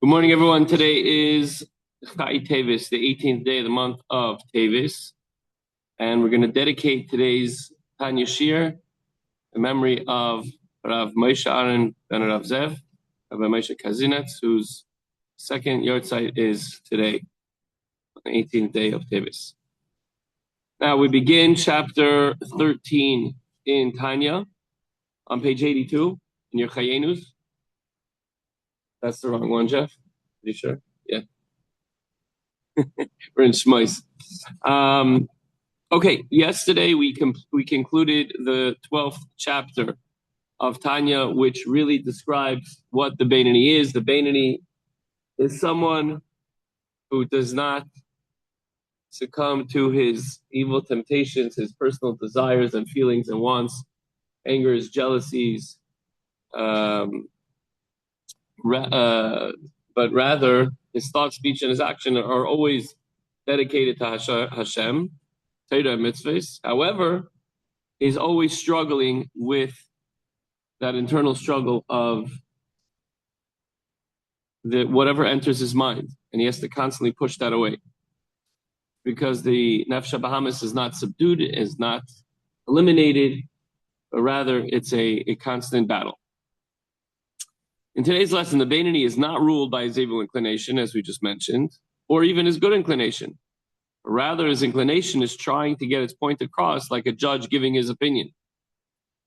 Good morning, everyone. Today is Teves, the 18th day of the month of Teves, and we're going to dedicate today's Tanya Shir in memory of Rav Moshe Aaron ben Rav Zev, Rabbi Moshe Kazinetz, whose second yahrzeit is today, the 18th day of Teves. Now we begin chapter 13 in Tanya on page 82 in your Chayenus. That's the wrong one, Jeff. Are you sure? Yeah. We're in Shmois. Okay, yesterday we concluded the 12th chapter of Tanya, which really describes what the Beinoni is. The Beinoni is someone who does not succumb to his evil temptations, his personal desires and feelings and wants, angers, jealousies, but rather his thought, speech, and his action are always dedicated to Hashem, Torah mitzvahs. However, he's always struggling with that internal struggle of whatever enters his mind, and he has to constantly push that away because the nefesh bahamis is not subdued, is not eliminated, but rather it's a constant battle. In today's lesson, the Beinoni is not ruled by his evil inclination, as we just mentioned, or even his good inclination. Rather, his inclination is trying to get its point across like a judge giving his opinion.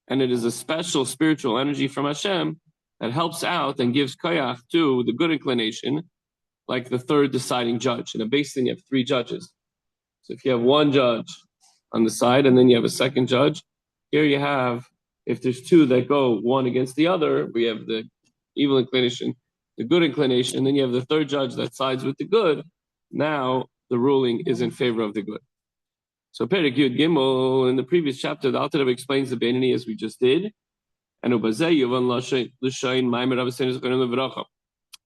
And it is a special spiritual energy from Hashem that helps out and gives koyach to the good inclination, like the third deciding judge. In a Beis Din, you have three judges. So if you have one judge on the side and then you have a second judge, here you have, if there's two that go one against the other, we have the evil inclination, the good inclination, and then you have the third judge that sides with the good. Now the ruling is in favor of the good. So Perek Yud Gimel, in the previous chapter, the Alter Rebbe explains the Beinoni as we just did. And Ubazeh Yuvan L'Shayin Maimer Rav Seinu Zechariah Levracha.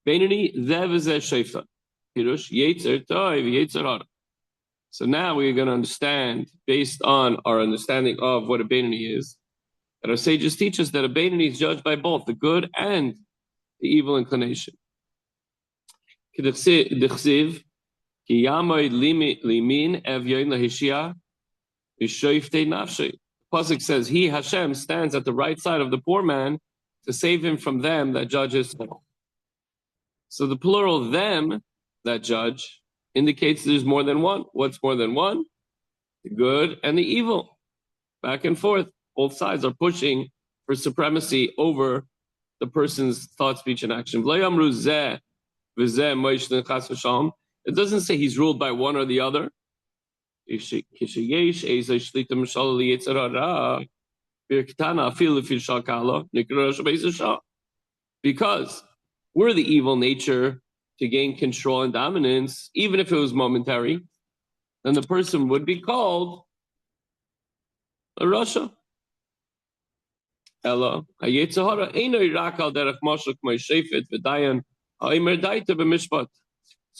Beinoni Zeh V'Zeh Sheifta. Pirush Yetzer Tov Yetzer Hara. So now we're going to understand, based on our understanding of what a Beinoni is, that our sages teach us that a Beinoni is judged by both the good and the evil inclination. The Pasuk says, he, Hashem, stands at the right side of the poor man to save him from them that judge his soul. So the plural them that judge indicates there's more than one. What's more than one? The good and the evil. Back and forth. Both sides are pushing for supremacy over the person's thought, speech, and action. It doesn't say he's ruled by one or the other. Because we're the evil nature to gain control and dominance, even if it was momentary, then the person would be called a Rasha. So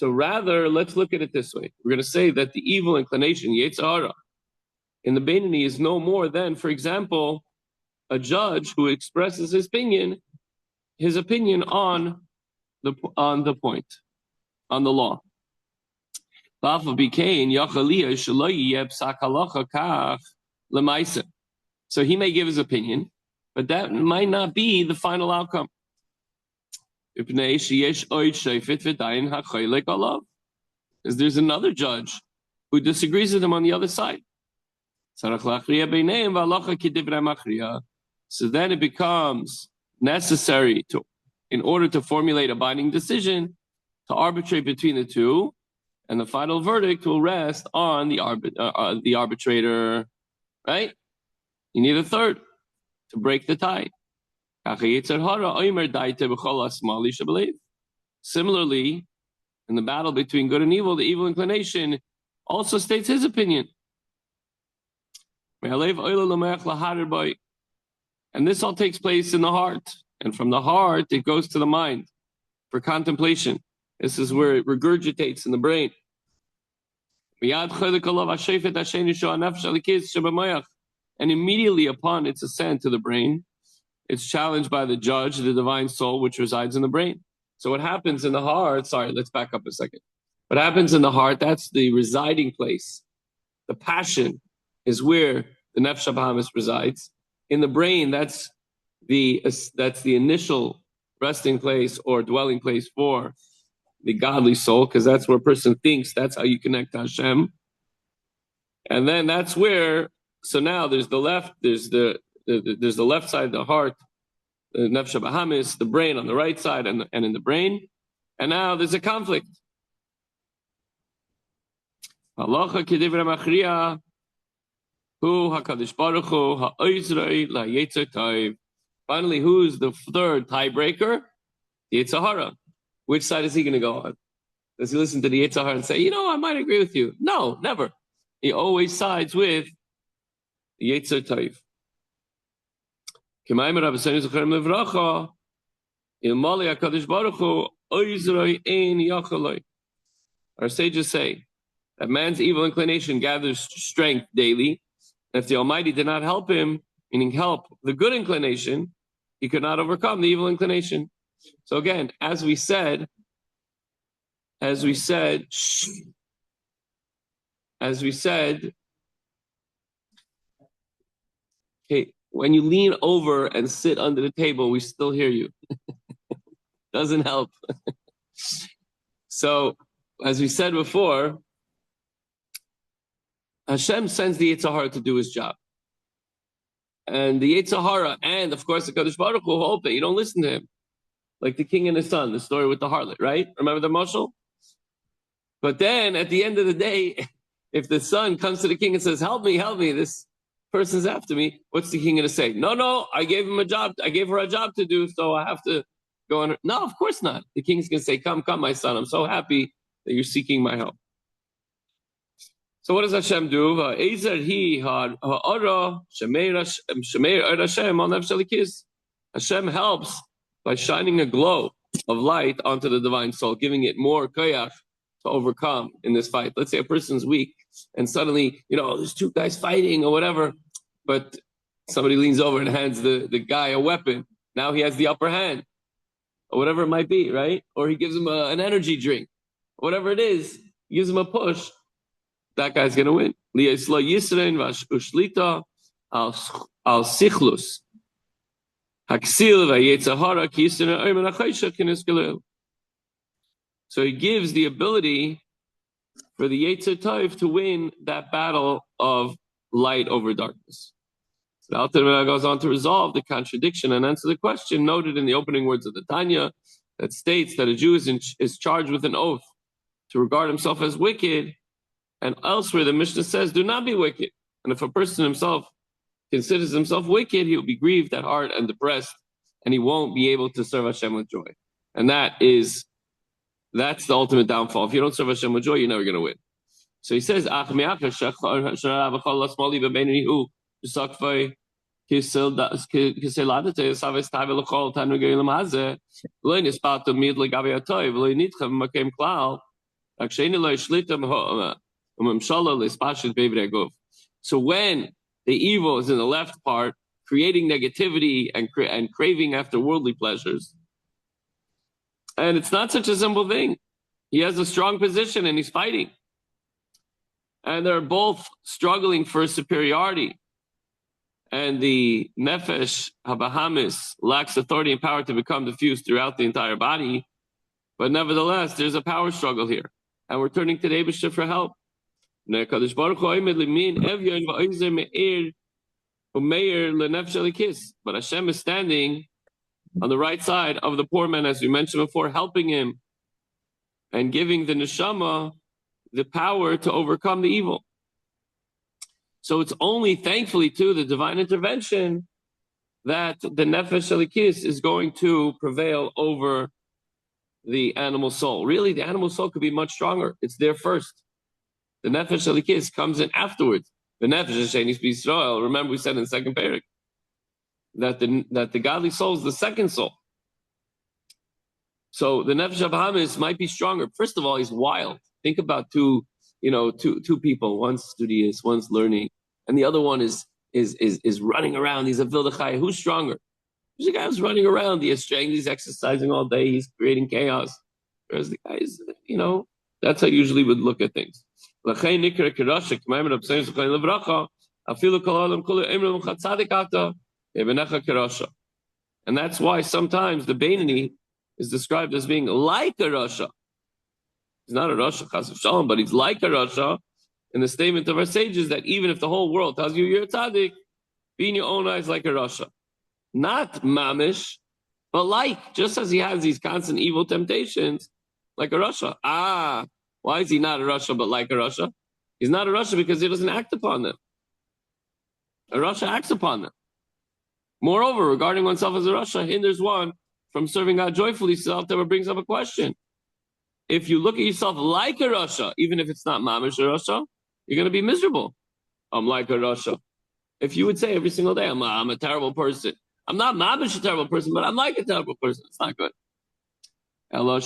rather, let's look at it this way. We're going to say that the evil inclination, Yetzirah, in the Beinoni is no more than, for example, a judge who expresses his opinion on the point, on the law. So he may give his opinion, but that might not be the final outcome. Because there's another judge who disagrees with him on the other side. So then it becomes necessary in order to formulate a binding decision, to arbitrate between the two, and the final verdict will rest on the arbitrator, right? You need a third to break the tie. Similarly, in the battle between good and evil, the evil inclination also states his opinion. And this all takes place in the heart. And from the heart, it goes to the mind for contemplation. This is where it regurgitates in the brain. And immediately upon its ascent to the brain, it's challenged by the judge, the divine soul, which resides in the brain. So what happens in the heart, sorry, let's back up a second. What happens in the heart, that's the residing place. The passion is where the Nefesh Bahamis resides. In the brain, that's the initial resting place or dwelling place for the godly soul, because that's where a person thinks, that's how you connect to Hashem. And then that's where, so now there's the left, there's the left side, the heart, the Nefesh Bahamis, the brain on the right side and in the brain. And now there's a conflict. Halacha kedivra machriya hu hakadosh baruch hu ha'oizrei la'yetzer tov. Finally, who's the third tiebreaker? The Yetzer Hara. Which side is he going to go on? Does he listen to the Yetzer Hara and say, I might agree with you? No, never. He always sides with the Yetzer Tov. Our sages say that man's evil inclination gathers strength daily. And if the Almighty did not help him, meaning help the good inclination, he could not overcome the evil inclination. So again, as we said, okay, when you lean over and sit under the table, we still hear you. Doesn't help. So, as we said before, Hashem sends the Yetzer Hara to do his job. And the Yetzer Hara, and of course the Kadosh Baruch Hu, hope that you don't listen to him. Like the king and his son, the story with the harlot, right? Remember the mashal? But then at the end of the day, if the son comes to the king and says, help me, this person's after me, what's the king going to say? No, I gave him a job. I gave her a job to do, so I have to go on. No, of course not. The king's going to say, come, my son. I'm so happy that you're seeking my help. So what does Hashem do? Hashem helps by shining a glow of light onto the divine soul, giving it more koyach to overcome in this fight. Let's say a person's weak and suddenly, there's two guys fighting or whatever, but somebody leans over and hands the guy a weapon. Now he has the upper hand or whatever it might be, right? Or he gives him an energy drink. Whatever it is, he gives him a push. That guy's going to win. Al sichlus. So he gives the ability for the Yetzer Tov to win that battle of light over darkness. So the Alter Rebbe goes on to resolve the contradiction and answer the question noted in the opening words of the Tanya that states that a Jew is charged with an oath to regard himself as wicked, and elsewhere the Mishnah says, do not be wicked. And if a person himself considers himself wicked, he will be grieved at heart and depressed, and he won't be able to serve Hashem with joy. And that's the ultimate downfall. If you don't serve Hashem with joy, you're never going to win. So he says, so when the evil is in the left part, creating negativity and craving after worldly pleasures, and it's not such a simple thing. He has a strong position and he's fighting. And they're both struggling for superiority. And the Nefesh Habahamis lacks authority and power to become diffused throughout the entire body. But nevertheless, there's a power struggle here. And we're turning to the Eibusha for help. But Hashem is standing on the right side of the poor man, as we mentioned before, helping him and giving the neshama the power to overcome the evil. So it's only thankfully to the divine intervention that the nefesh elikis is going to prevail over the animal soul. Really, the animal soul could be much stronger. It's there first. The nefesh elikis comes in afterwards. The nefesh Hashenis B'Yisrael. Remember, we said in the second parak that the godly soul is the second soul. So the nefesh Bahamis might be stronger. First of all, he's wild. Think about two people. One's studious, one's learning, and the other one is running around. He's a Vildachai. Who's stronger? There's a guy who's running around, he has strength, he's exercising all day, he's creating chaos. Whereas the guy is, that's how I usually would look at things. And that's why sometimes the Beinoni is described as being like a Rasha. He's not a Rasha, Chas v'Shalom, but he's like a Rasha in the statement of our sages that even if the whole world tells you you're a tzaddik, be in your own eyes like a Rasha. Not mamish, but like, just as he has these constant evil temptations, like a Rasha. Why is he not a Rasha but like a Rasha? He's not a Rasha because he doesn't act upon them. A Rasha acts upon them. Moreover, regarding oneself as a Rasha hinders one from serving God joyfully, self-ever brings up a question. If you look at yourself like a Rasha, even if it's not mamish a Rasha, you're going to be miserable. I'm like a Rasha. If you would say every single day, I'm a terrible person. I'm not mamish a terrible person, but I'm like a terrible person. It's not good. A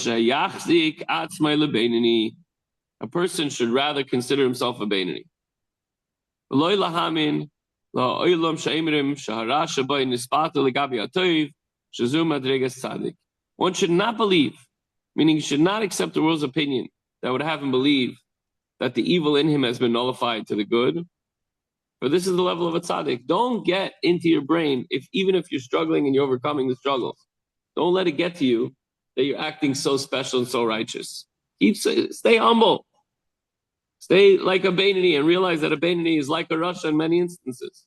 person should rather consider himself a Beinoni. One should not believe, meaning he should not accept the world's opinion that would have him believe that the evil in him has been nullified to the good. For this is the level of a tzaddik. Don't get into your brain, even if you're struggling and you're overcoming the struggles. Don't let it get to you that you're acting so special and so righteous. Stay humble. Stay like a Beinoni and realize that a Beinoni is like a Rasha in many instances.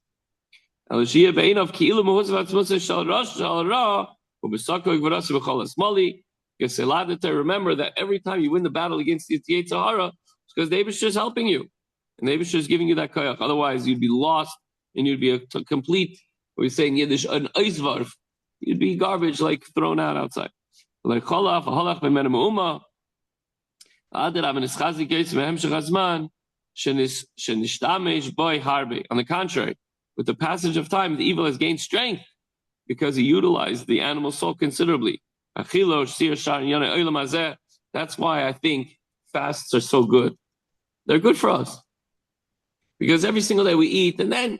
Remember that every time you win the battle against the Yetzer Hara, it's because the Eibusher is helping you. And the Eibusher is giving you that koyach. Otherwise, you'd be lost and you'd be a complete, what we say in Yiddish, an eisvarf. You'd be garbage, like thrown out outside. Like cholaf, halach b'men ha'uma. On the contrary, with the passage of time, the evil has gained strength because he utilized the animal soul considerably. That's why I think fasts are so good. They're good for us. Because every single day we eat, and then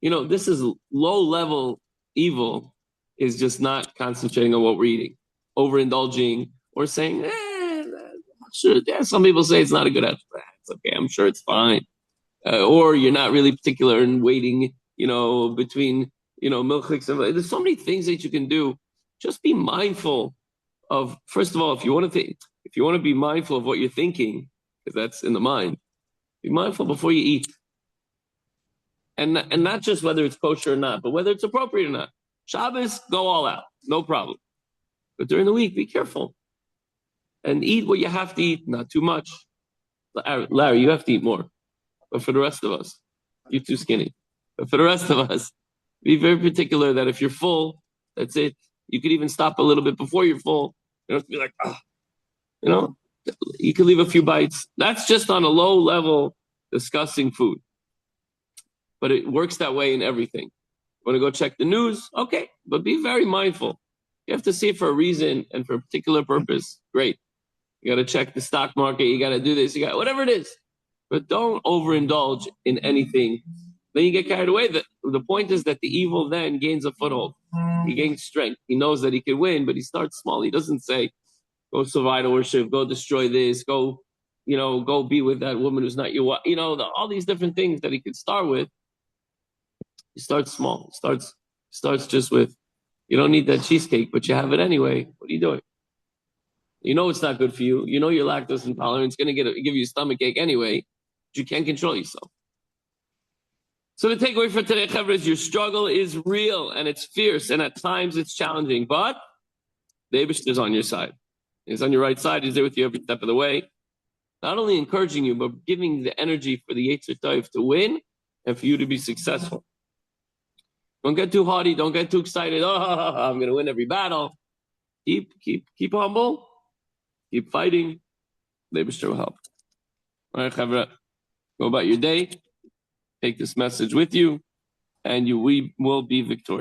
this is low-level evil, is just not concentrating on what we're eating, overindulging, or saying, sure, some people say it's not a good exercise. It's okay, I'm sure it's fine. Or you're not really particular in waiting, between, milchiks. There's so many things that you can do. Just be mindful of, first of all, if you want to be mindful of what you're thinking, because that's in the mind, be mindful before you eat. And not just whether it's kosher or not, but whether it's appropriate or not. Shabbos, go all out, no problem. But during the week, be careful. And eat what you have to eat, not too much. Larry, you have to eat more. But for the rest of us, you're too skinny. But for the rest of us, be very particular that if you're full, that's it. You could even stop a little bit before you're full. You don't have to be like, you can leave a few bites. That's just on a low level discussing food. But it works that way in everything. Want to go check the news? Okay, but be very mindful. You have to see it for a reason and for a particular purpose. Great. You got to check the stock market. You got to do this. You got whatever it is. But don't overindulge in anything. Then you get carried away. The point is that the evil then gains a foothold. He gains strength. He knows that he can win, but he starts small. He doesn't say, go survive worship, go destroy this, go be with that woman who's not your wife. All these different things that he could start with. He starts small. Starts just with, you don't need that cheesecake, but you have it anyway. What are you doing? You know it's not good for you. You know you're lactose intolerant. It's going to give you a stomach ache anyway. But you can't control yourself. So the takeaway for today, Chevra, is your struggle is real and it's fierce and at times it's challenging. But the Eibusher is on your side. He's on your right side. He's there with you every step of the way. Not only encouraging you, but giving the energy for the Yetzer Tov to win and for you to be successful. Don't get too haughty. Don't get too excited. I'm going to win every battle. Keep humble. Keep fighting. The Eibusher will help. All right, Chavra. Go about your day. Take this message with you, and we will be victorious.